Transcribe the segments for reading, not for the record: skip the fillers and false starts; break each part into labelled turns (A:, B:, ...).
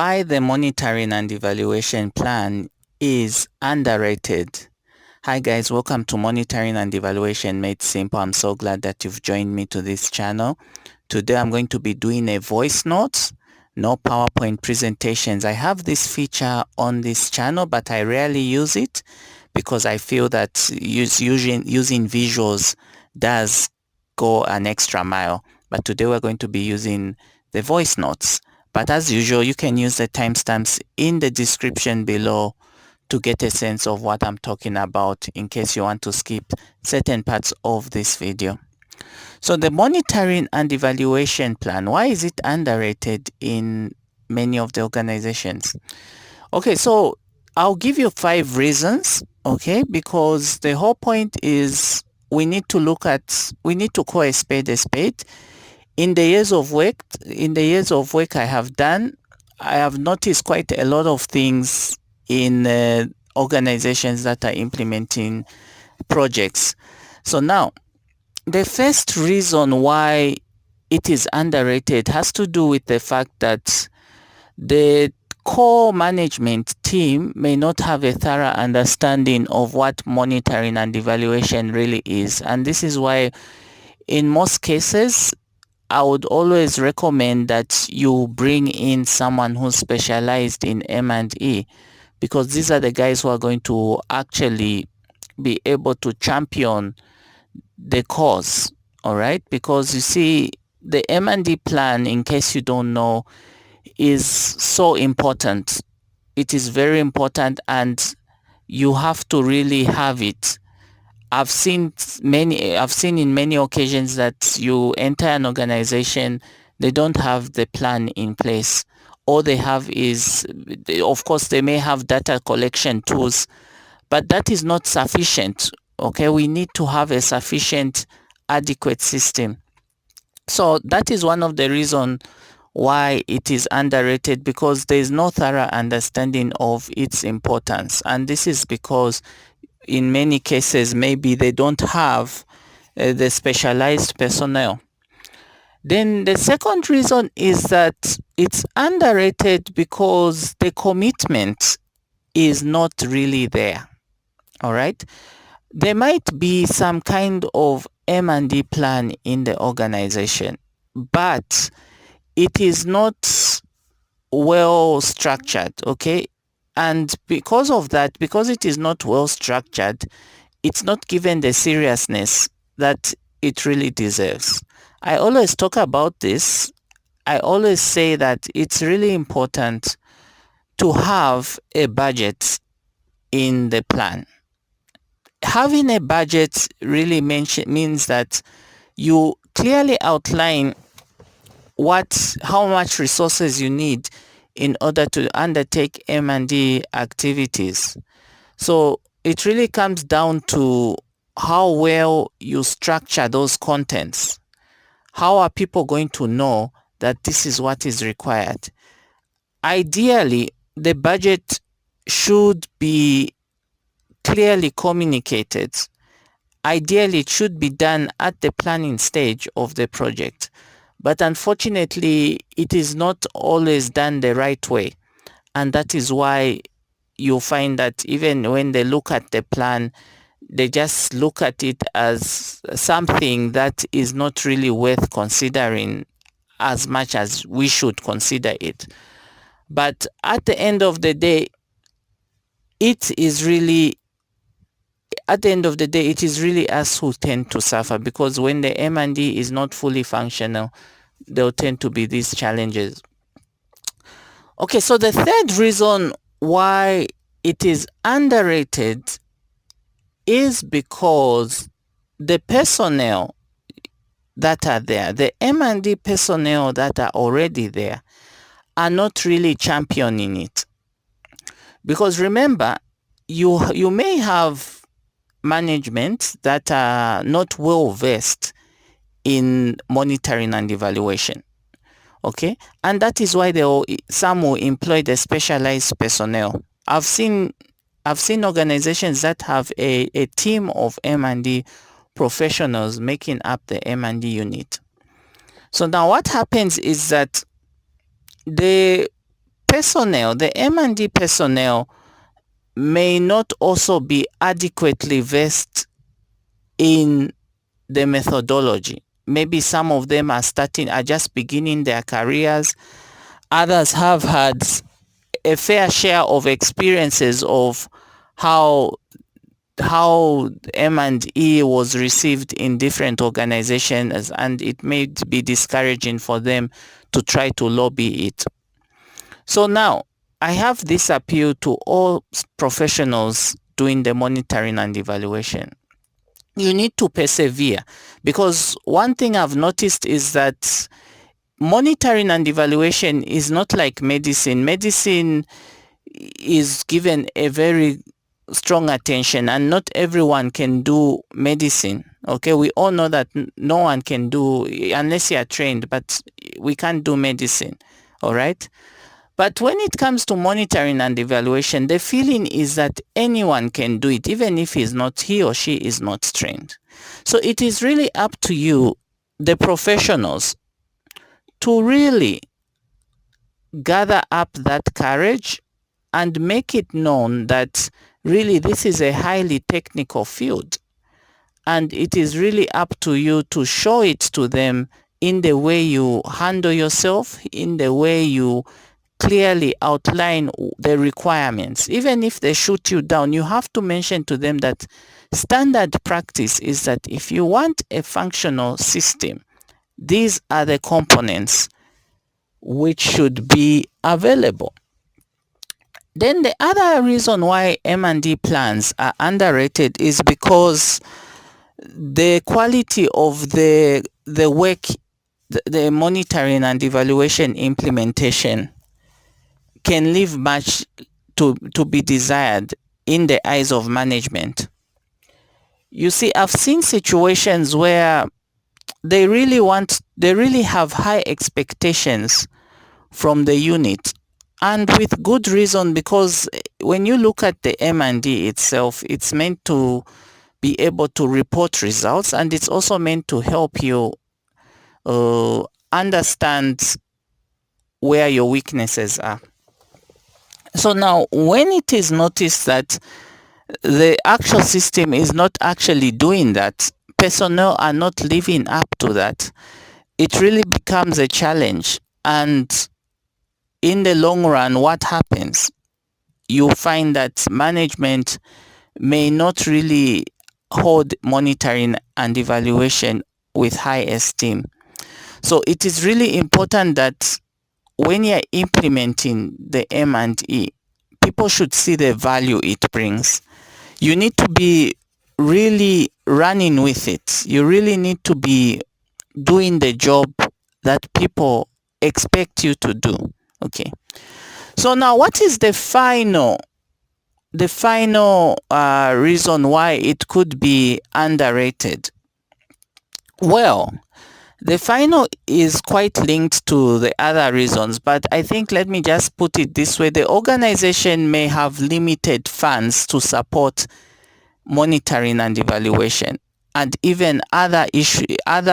A: why the monitoring and evaluation plan is underrated. Hi guys, welcome to Monitoring and Evaluation Made Simple. I'm so glad that you've joined me to this channel. Today I'm going to be doing a voice note, no PowerPoint presentations. I have this feature on this channel, but I rarely use it because I feel that using visuals does go an extra mile. But today we're going to be using the voice notes. But as usual, you can use the timestamps in the description below to get a sense of what I'm talking about in case you want to skip certain parts of this video. So the monitoring and evaluation plan, why is it underrated in many of the organizations? Okay, so I'll give you 5 reasons, okay, because the whole point is we need to call a spade a spade. In the years of work I have done, I have noticed quite a lot of things in organizations that are implementing projects. So now, the first reason why it is underrated has to do with the fact that the core management team may not have a thorough understanding of what monitoring and evaluation really is. And this is why in most cases, I would always recommend that you bring in someone who's specialized in M&E, because these are the guys who are going to actually be able to champion the cause. All right, because you see, the M&E plan, in case you don't know, is so important. It is very important, and you have to really have it. I've seen in many occasions that you enter an organization, they don't have the plan in place. All they have is, of course, they may have data collection tools, but that is not sufficient. Okay, we need to have a sufficient, adequate system. So that is one of the reasons why it is underrated, because there is no thorough understanding of its importance. And this is because in many cases, maybe they don't have the specialized personnel. Then the second reason is that it's underrated because the commitment is not really there. All right. There might be some kind of M&E plan in the organization, but it is not well structured. Okay. And because of that, because it is not well structured, it's not given the seriousness that it really deserves. I always talk about this. I always say that it's really important to have a budget in the plan. Having a budget really means that you clearly outline how much resources you need in order to undertake M&E activities. So it really comes down to how well you structure those contents. How are people going to know that this is what is required? Ideally, the budget should be clearly communicated. Ideally, it should be done at the planning stage of the project. But unfortunately, it is not always done the right way. And that is why you'll find that even when they look at the plan, they just look at it as something that is not really worth considering as much as we should consider it. But at the end of the day, it is really us who tend to suffer, because when the M&E is not fully functional, there'll tend to be these challenges. Okay, so the third reason why it is underrated is because the personnel that are there, the M&E personnel that are already there, are not really championing it. Because remember, you may have management that are not well versed in monitoring and evaluation. Okay, and that is why some will employ the specialized personnel. I've seen organizations that have a team of M&E professionals making up the M&E unit. So now what happens is that the personnel, the M&D personnel may not also be adequately versed in the methodology. Maybe some of them are just beginning their careers. Others have had a fair share of experiences of how M&E was received in different organizations, and it may be discouraging for them to try to lobby it. So now I have this appeal to all professionals doing the monitoring and evaluation. You need to persevere, because one thing I've noticed is that monitoring and evaluation is not like medicine. Medicine is given a very strong attention, and not everyone can do medicine. Okay, we all know that no one can do unless you are trained, but we can't do medicine. All right. But when it comes to monitoring and evaluation, the feeling is that anyone can do it, even if he or she is not trained. So it is really up to you, the professionals, to really gather up that courage and make it known that really this is a highly technical field. And it is really up to you to show it to them in the way you handle yourself, in the way you clearly outline the requirements. Even if they shoot you down, you have to mention to them that standard practice is that if you want a functional system, these are the components which should be available. Then the other reason why M&E plans are underrated is because the quality of the work, the monitoring and evaluation implementation can leave much to be desired in the eyes of management. You see, I've seen situations where they really have high expectations from the unit, and with good reason, because when you look at the M&D itself, it's meant to be able to report results, and it's also meant to help you understand where your weaknesses are. So now, when it is noticed that the actual system is not actually doing that, personnel are not living up to that, it really becomes a challenge. And in the long run, what happens? You find that management may not really hold monitoring and evaluation with high esteem. So it is really important that when you're implementing the M&E, people should see the value it brings. You need to be really running with it. You really need to be doing the job that people expect you to do. Okay. So now, what is the final reason why it could be underrated? Well, the final is quite linked to the other reasons, but I think, let me just put it this way: the organization may have limited funds to support monitoring and evaluation, and even other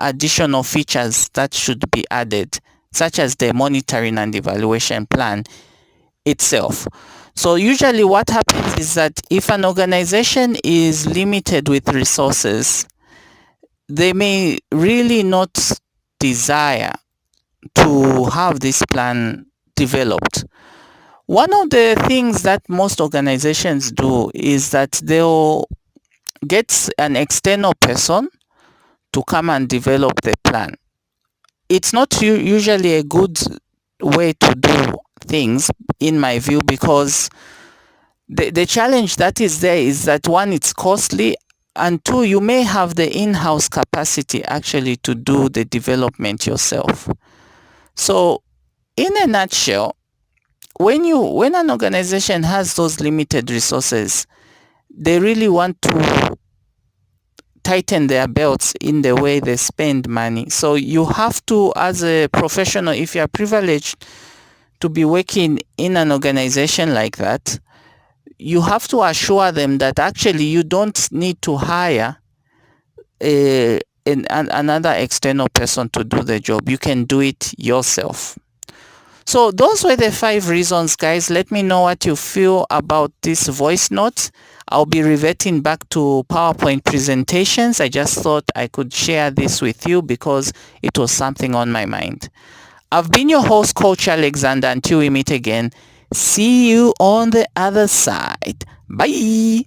A: additional features that should be added, such as the monitoring and evaluation plan itself. So usually what happens is that if an organization is limited with resources, they may really not desire to have this plan developed. One of the things that most organizations do is that they'll get an external person to come and develop the plan. It's not usually a good way to do things, in my view, because the challenge that is there is that, one, it's costly, and two, you may have the in-house capacity actually to do the development yourself. So in a nutshell, when an organization has those limited resources, they really want to tighten their belts in the way they spend money. So you have to, as a professional, if you are privileged to be working in an organization like that, you have to assure them that actually you don't need to hire another external person to do the job. You can do it yourself. So those were the 5 reasons, guys. Let me know what you feel about this voice note. I'll be reverting back to PowerPoint presentations. I just thought I could share this with you because it was something on my mind. I've been your host, Coach Alexander. Until we meet again, see you on the other side. Bye.